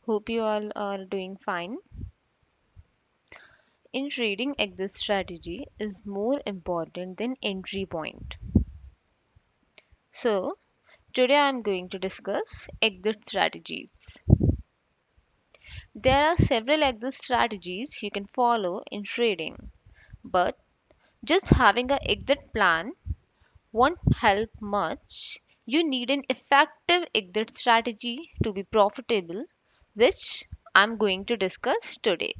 Hope you all are doing fine. In trading, exit strategy is more important than entry point. So, today I am going to discuss exit strategies. There are several exit strategies you can follow in trading, but just having an exit plan won't help much. You need an effective exit strategy to be profitable, which I'm going to discuss today.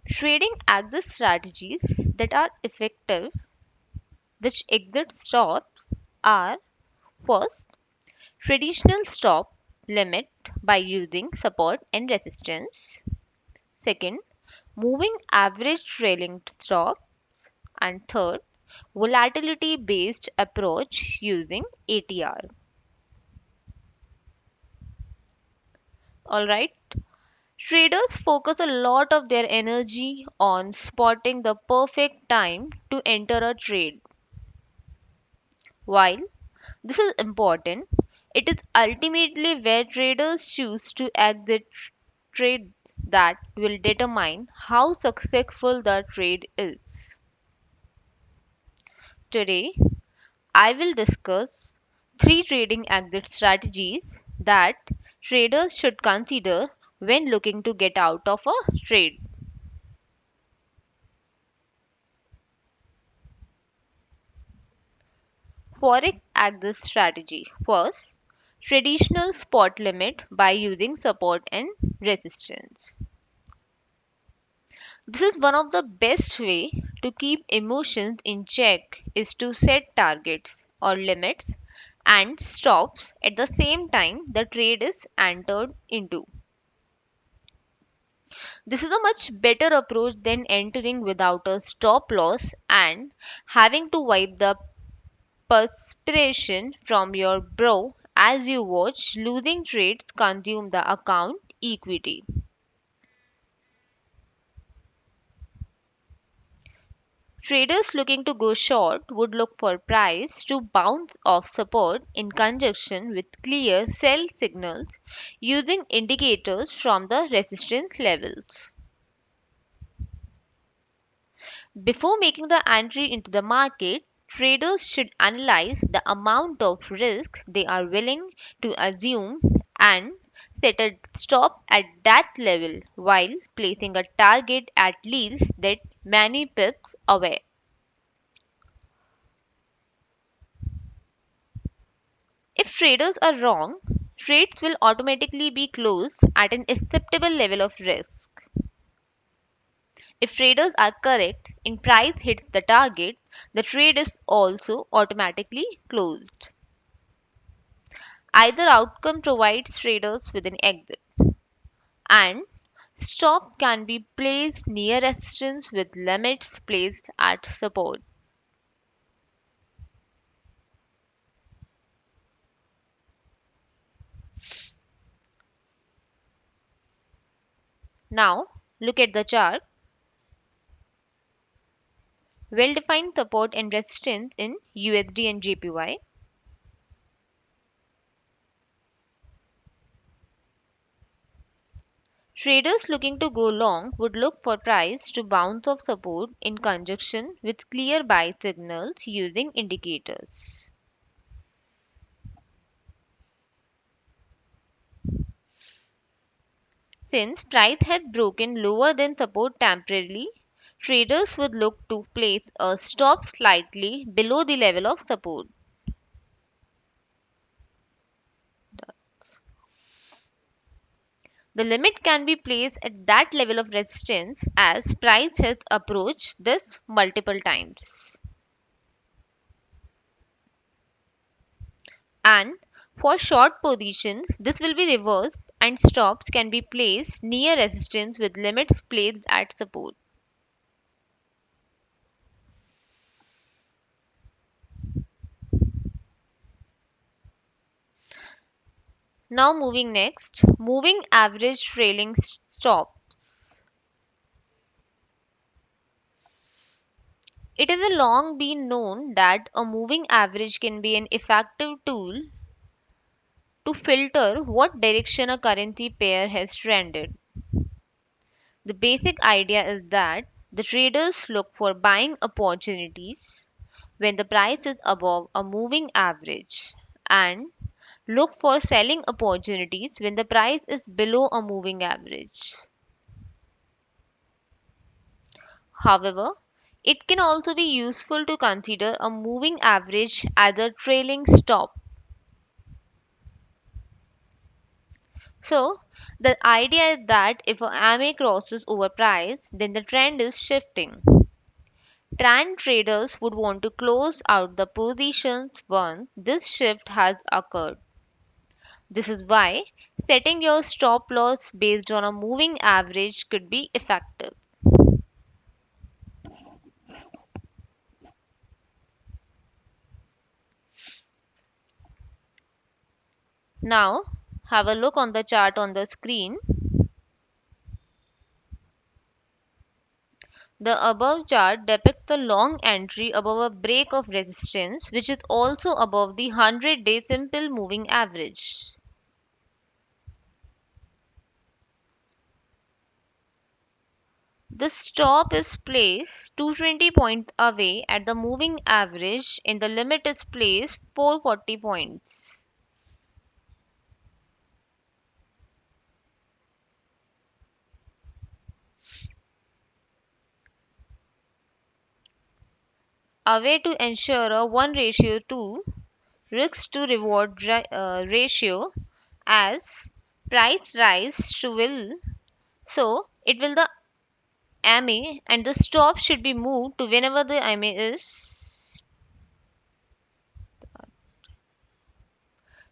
Trading exit strategies that are effective, which exit stops, are first, traditional stop limit by using support and resistance. Second, moving average trailing stop. And third, volatility based approach using ATR. Alright, traders focus a lot of their energy on spotting the perfect time to enter a trade. While this is important, it is ultimately where traders choose to exit trades that will determine how successful the trade is. Today, I will discuss three trading exit strategies that traders should consider when looking to get out of a trade. Forex exit strategy. First, traditional spot limit by using support and resistance. This is one of the best way to keep emotions in check is to set targets or limits and stops at the same time the trade is entered into. This is a much better approach than entering without a stop loss and having to wipe the perspiration from your brow as you watch losing trades consume the account equity. Traders looking to go short would look for price to bounce off support in conjunction with clear sell signals using indicators from the resistance levels. Before making the entry into the market, traders should analyze the amount of risk they are willing to assume and set a stop at that level while placing a target at least that many pips away. If traders are wrong, trades will automatically be closed at an acceptable level of risk. If traders are correct and price hits the target, the trade is also automatically closed. Either outcome provides traders with an exit, and stop can be placed near resistance with limits placed at support. Now, look at the chart. Well defined support and resistance in USD and JPY. Traders looking to go long would look for price to bounce off support in conjunction with clear buy signals using indicators. Since price has broken lower than support temporarily, traders would look to place a stop slightly below the level of support. The limit can be placed at that level of resistance as price has approached this multiple times. And for short positions, this will be reversed and stops can be placed near resistance with limits placed at support. Now moving next, moving average trailing stop. It has long been known that a moving average can be an effective tool to filter what direction a currency pair has trended. The basic idea is that the traders look for buying opportunities when the price is above a moving average and look for selling opportunities when the price is below a moving average. However, it can also be useful to consider a moving average as a trailing stop. So, the idea is that if a MA crosses over price, then the trend is shifting. Trend traders would want to close out the positions once this shift has occurred. This is why setting your stop loss based on a moving average could be effective. Now, have a look on the chart on the screen. The above chart depicts a long entry above a break of resistance, which is also above the 100-day simple moving average. The stop is placed 220 points away at the moving average and the limit is placed 440 points. Away to ensure a 1 ratio 2 risk to reward ratio as price rise to will, so it will the MA and the stop should be moved to whenever the MA is.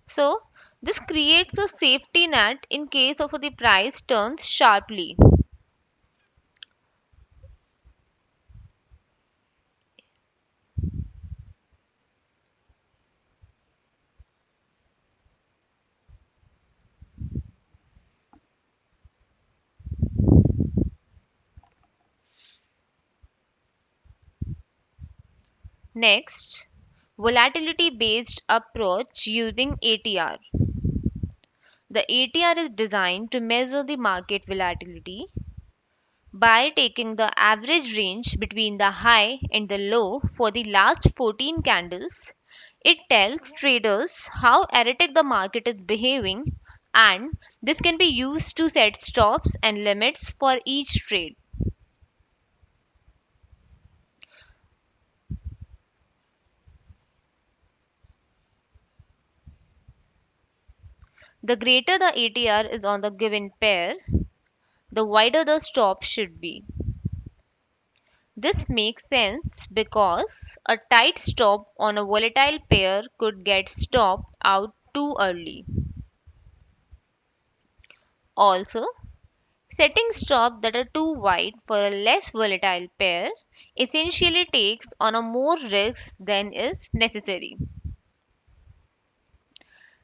So this creates a safety net in case of the price turns sharply. Next, volatility based approach using ATR. The ATR is designed to measure the market volatility by taking the average range between the high and the low for the last 14 candles. It tells traders how erratic the market is behaving, and this can be used to set stops and limits for each trade. The greater the ATR is on the given pair, the wider the stop should be. This makes sense because a tight stop on a volatile pair could get stopped out too early. Also, setting stops that are too wide for a less volatile pair essentially takes on a more risk than is necessary.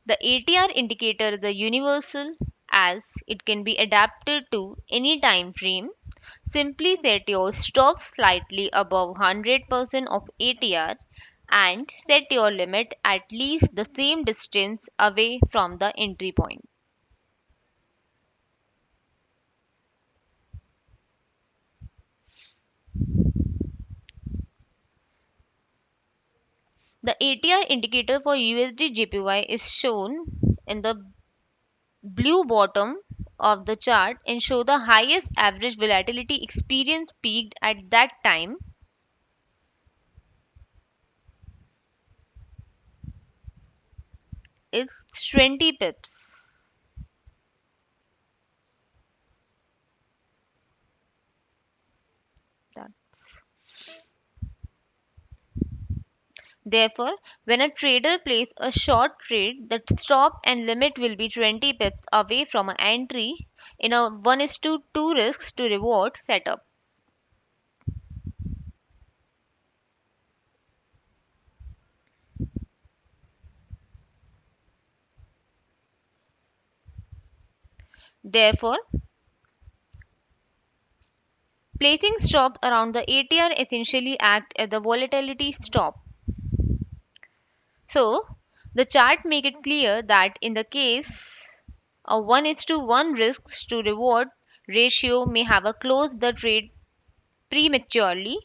The ATR indicator is a universal as it can be adapted to any time frame. Simply set your stop slightly above 100% of ATR and set your limit at least the same distance away from the entry point. The ATR indicator for USD JPY is shown in the blue bottom of the chart and show the highest average volatility experience peaked at that time is 20 pips. That's Therefore, when a trader places a short trade, the stop and limit will be 20 pips away from an entry in a 1 is to 2 risks to reward setup. Therefore, Placing stops around the ATR essentially act as the volatility stop. So, the chart make it clear that in the case a 1 is to 1 risks to reward ratio may have a closed the trade prematurely,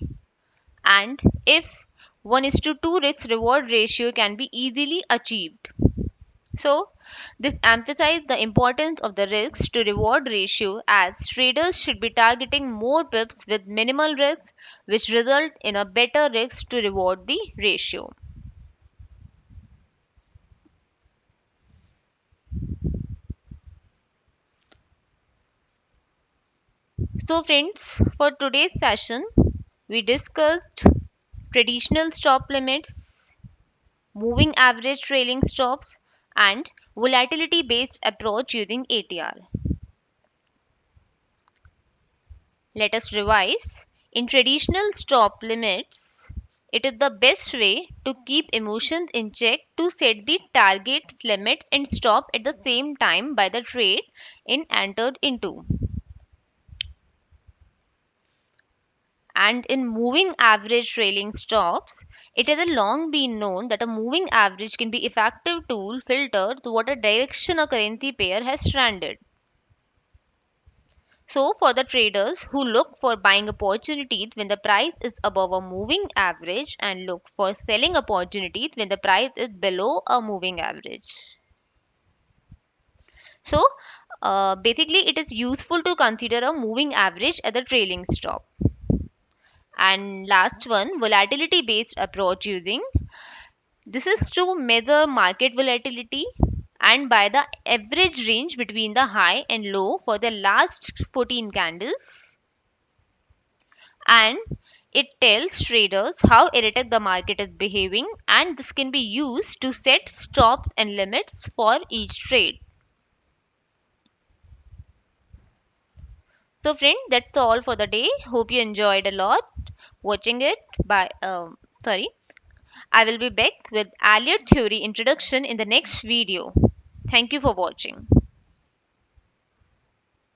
and if 1 is to 2 risk reward ratio can be easily achieved. So, this emphasizes the importance of the risks to reward ratio as traders should be targeting more pips with minimal risk, which result in a better risk to reward the ratio. So, friends, for today's session, we discussed traditional stop limits, moving average trailing stops, and volatility based approach using ATR. Let us revise. In traditional stop limits, it is the best way to keep emotions in check to set the target limit and stop at the same time by the trade in entered into. And in moving average trailing stops, it has long been known that a moving average can be effective tool filter to what a direction a currency pair has trended. So, for the traders who look for buying opportunities when the price is above a moving average and look for selling opportunities when the price is below a moving average. So, basically, it is useful to consider a moving average as a trailing stop. And last one, volatility based approach using. This is to measure market volatility and by the average range between the high and low for the last 14 candles, and it tells traders how erratic the market is behaving, and this can be used to set stops and limits for each trade. So friend, that's all for the day. Hope you enjoyed a lot watching it. Sorry, I will be back with Elliott theory introduction in the next video. Thank you for watching.